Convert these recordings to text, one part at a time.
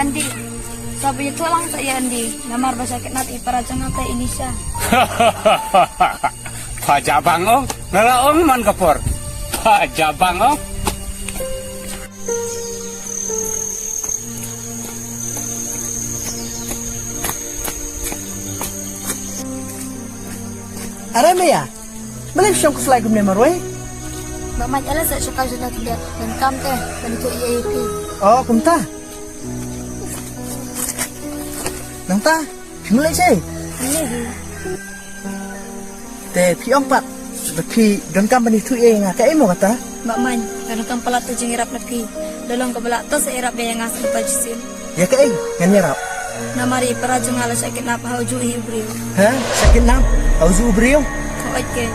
Andi. Sabi itu lang saya Andi. Namar basakit natin para jangan tayo inisya. Pajabang oh, nalaong man kapor. Pajabang oh. Aray Maya, balik siyang kuslay ko naman Roy. Mamay alas sa suka sudah tidak dan kamte dan itu IAP. Oh, kumta. Nang ta, mulai siya. Ini. Te piong pat, tapi don company tu nga kay mo kata. Mamay, karena kang pala to jingirap na pi. Dalong kabala to sa irap yang ngasang tajisin. Ya kay nganyarap. Namari para jangan alas sakit na pahauju ibrio. Ha? Sakit na? Auzu ubrio? Kawait ke.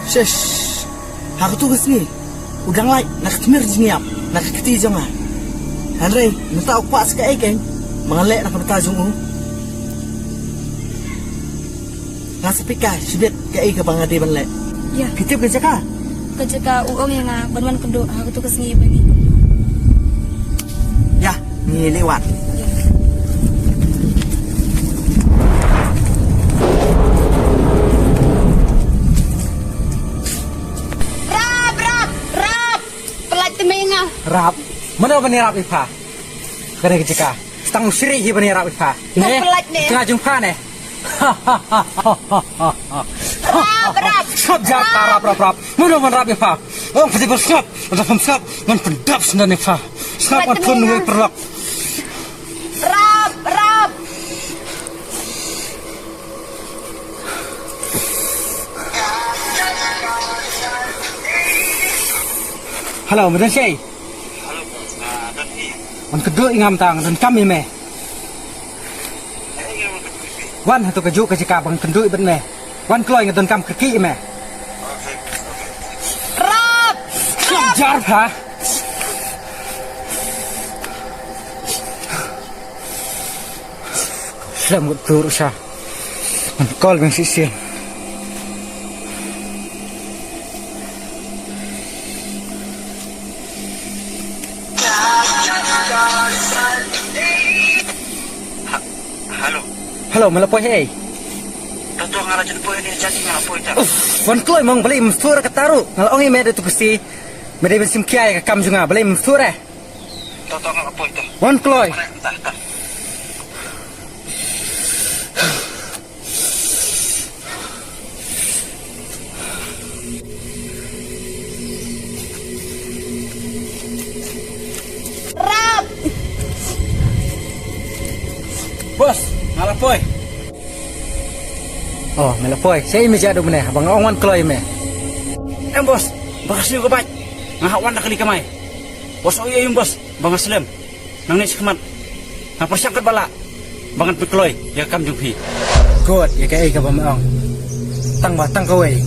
Shush. Aku tugas ni. Udang lai nakatmir jiniap, nakakiti nga. Henry, nata ok pas kay kay. Mga le nakabatajong o. Nasa pika, sibit kay ka bang adiban le. Ya. Pitip ka ka. Kajaka uong yang banwan kendo aku tugas ni bagi. Ya, ni lewat. Rap, mana bani rap ipa? Kena kecika, setang siri hi bani rap ipa. Tengah jumpa ne. Rap. Sab jat rap. Mana bani rap ipa? Oh, pasti bersab, ada pemsab, man pendap sendan ipa. Sab man pun nuwe perlak. Rap. Halo, medan sih. Man kedua ingam tang dan kami me. Wan hatu keju kecika bang kedua iban me. Wan keloy ngadon kam keki me. Rap. Jar ha. Selamat turut sah. Man kol bang sisi. Halo, melapoy hey. Tato ngarajan po ini jadi ngalapoy ta. Wan kloy mong beli msura kataru. Ngalong i mede tu kusti. Mede bensim kiai ka kam junga beli msura. Tato ngalapoy ta. Wan kloy. Ta. Rap. Bos, ngalapoy. Oh, melapoy. Saya meja do meneh, bang ongwan kloy me. Bos, bakas niyo kabay. Ngahawan na kali kamay. Bos oy yung bos, bang aslam. Nang ni sikmat. Napasyangkat bala. Bangan pikloy, ya kam jung pi. Good, ya kai ka bamaong. Tang batang kawai.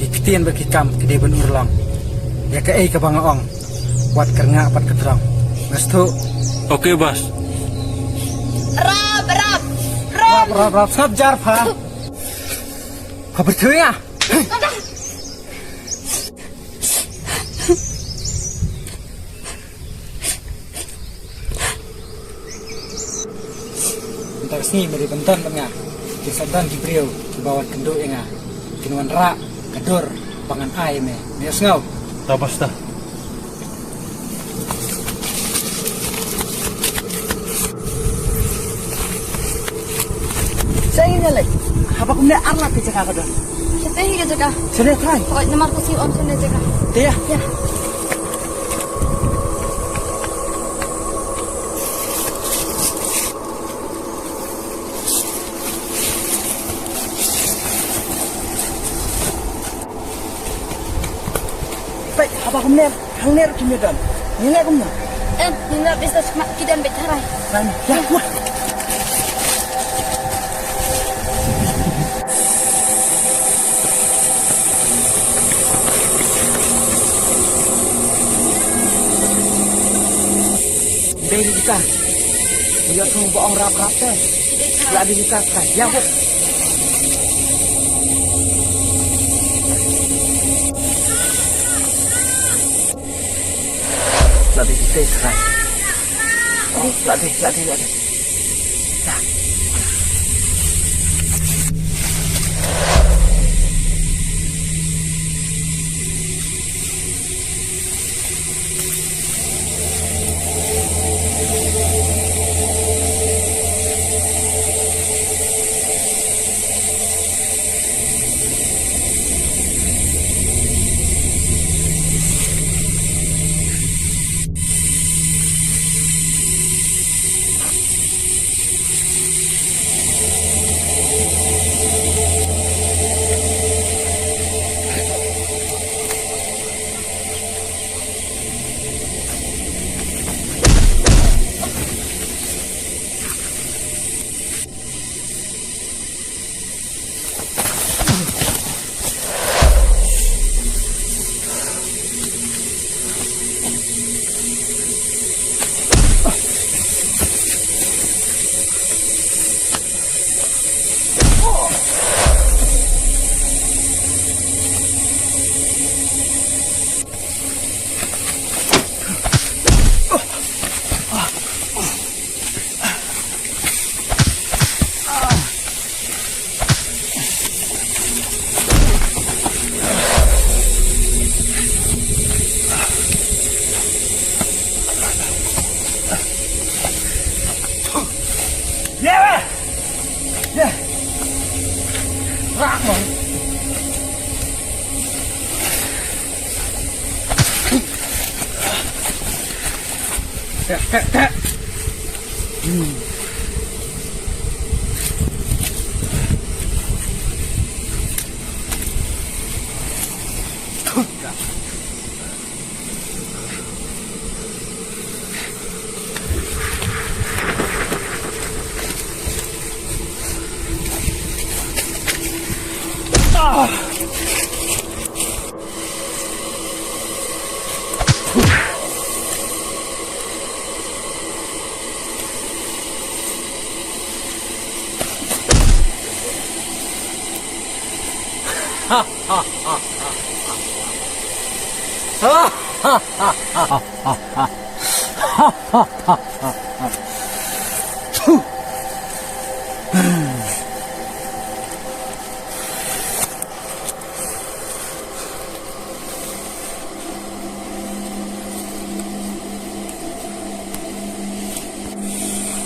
Kikitian bagi kam kede ben urlang. Ya kai ka bangaong. Buat kernga pat keterang. Gastu. Oke, bos. Rap sab jar pha. Khabar thứ à? Bentar sini beri bentar tengah. Kisadan di beliau di bawah kenduk enga. Kinuan rak kedur pangan ai me. Nias ngau. Ta bos ta. Saya ingin lagi. Apa kumne arla ke cakap dah. Kita higa jaga. Sudah try. Oh, nomor kursi on sudah jaga. Dia. Ya. Baik, apa kumne hang ner kimnya dan. Nilai kumna. Nina bisa semak kidan betarai. Kan. Ya, wah. Dari kita, dia tuh bohong rap-rap teh. Gak ada kita kan? Ya bu. Gak ada kita kan? Latih.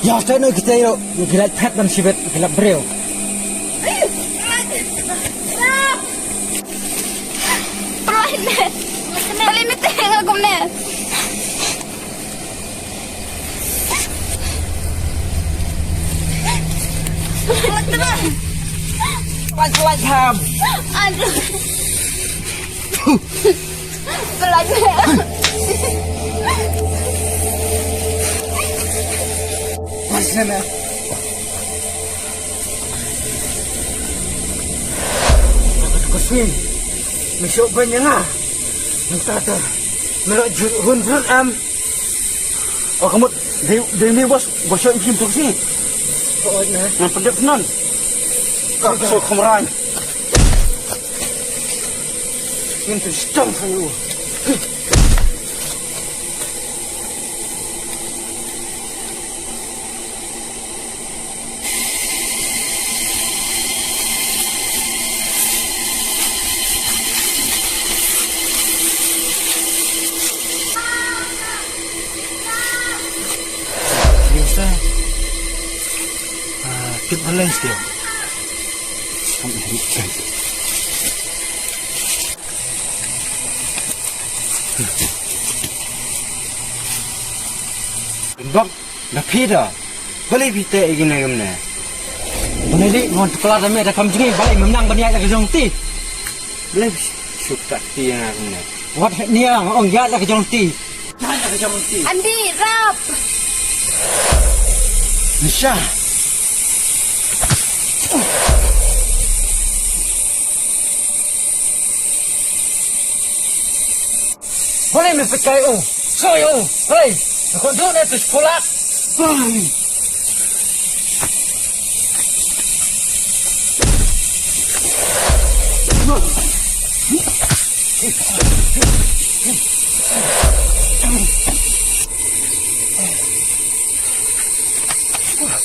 Ya, saya nak kita yo, gilat pet dan sibet gilat breu. Balik ni tengok aku ni. Pelan ham. Aduh. Belajar. Masih nak. Kusmin, misuk banyak lah. Minta tu, melak hunrun Oh kamu dari bos yang film tu sini. Oh, nah. Yang pendek non. So kemerai. Ini tu strong saya. Kita balance dia. Sampai hujan. Bang, dah pida. Balik kita ingin agam ni. Peneli mohon kelar kami ada kamjingi balik menang banyak lagi jong ti. Balik suka tiang agam ni. Wat ni ang ya lagi jong ti. Mana lagi jong ti? Andi, rap. Nisha. Boleh mempercayai oh, soy oh, hey, aku duduk di atas kolak. Kami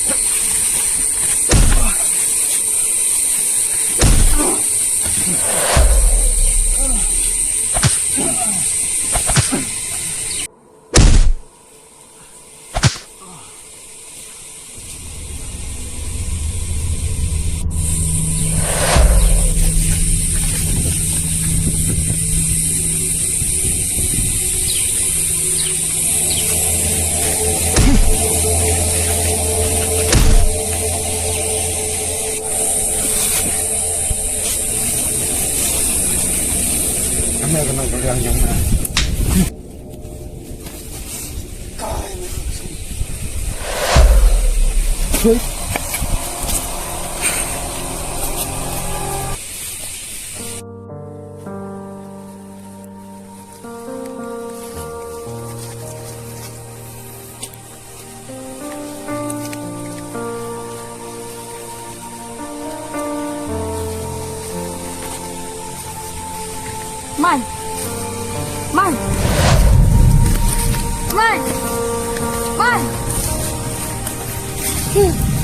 akan berang yang mana? Man! Man! Man! Man!